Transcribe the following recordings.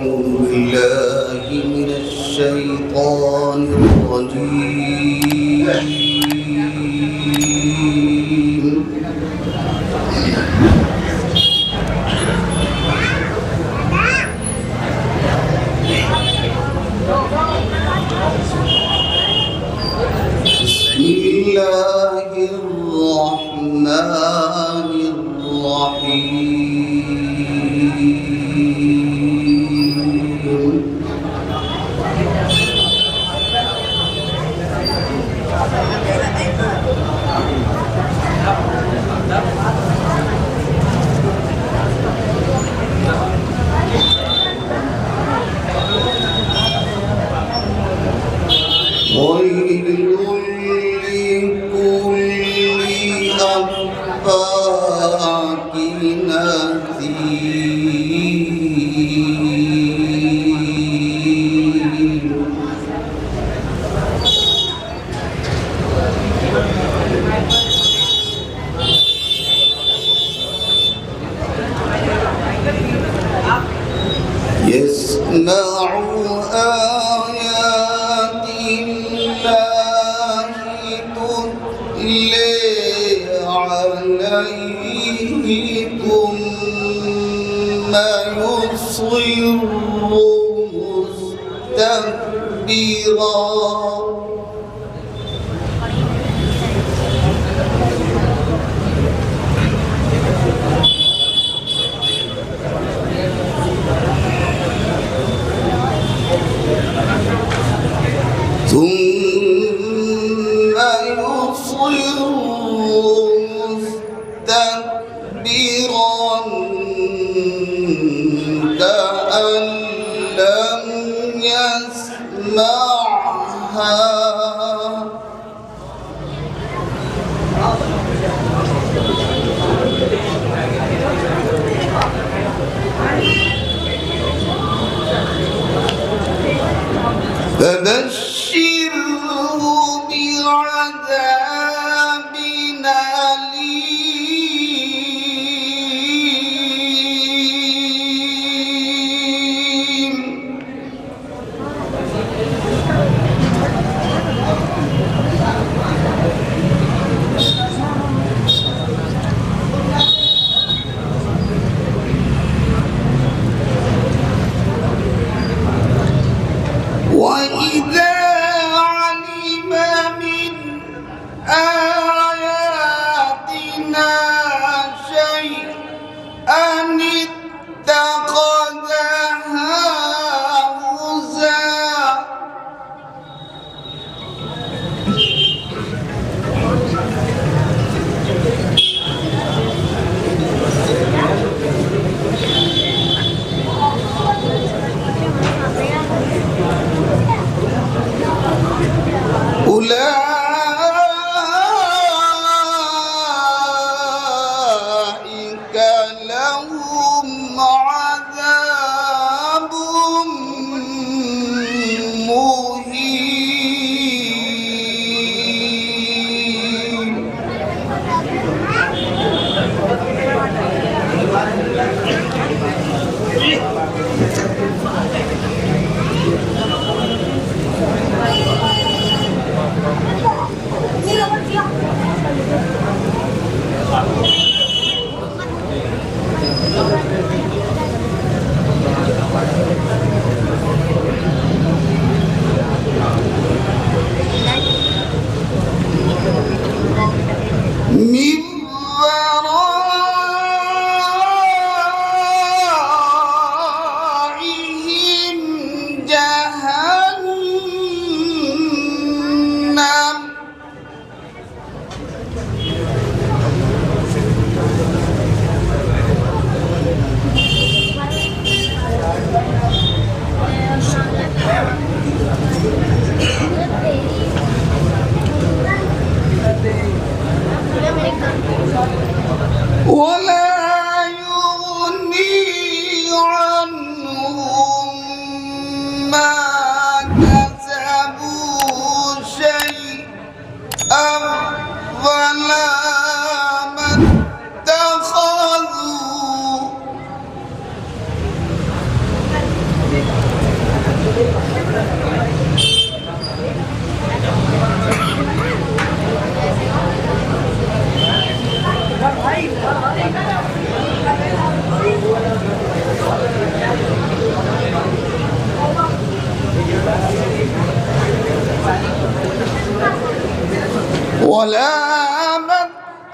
أعوذ بالله من الشيطان الرجيم. بسم الله الرحمن الرحيم. ويل لكل أفاك أثيم. يسمع آيات الله تتلى عليه ثم يصر مستكبرا. ثم يصر مستكبرا كأن لم يسمعها. فبشره بعذاب أليم. وإذا علم من آياتنا شيئا اتخذها هزوا. أولئك لهم عذاب مهين. من ورائهم جهنم. ولا يغني عنهم ما كسبوا شيئا ولا ما اتخذوا ولا ما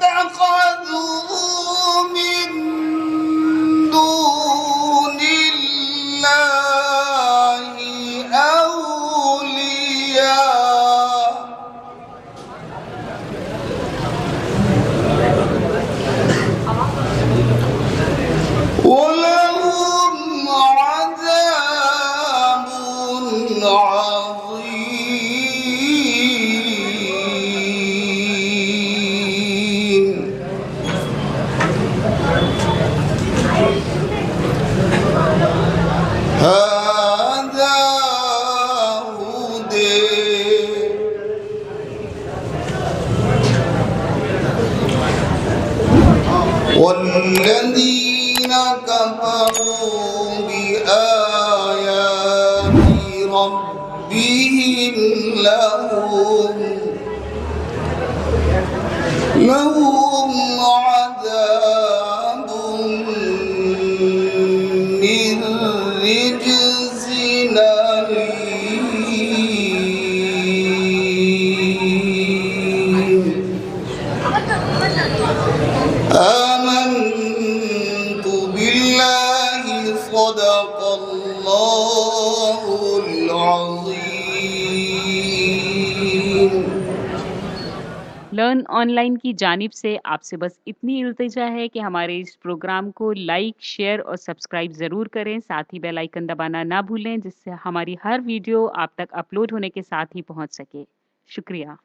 اتخذوا من دون الله أولياء ولهم عذاب عظيم. هذا هدى والذين كفروا بآيات ربهم لهم عذاب من رجز أليم. آمنت بالله صدق الله العظيم. Learn online की जानिब से आपसे बस इतनी इल्तिजा है कि हमारे इस प्रोग्राम को लाइक, शेयर और सब्सक्राइब ज़रूर करें। साथ ही बेल आइकन दबाना ना भूलें, जिससे हमारी हर वीडियो आप तक अपलोड होने के साथ ही पहुंच सके। शुक्रिया।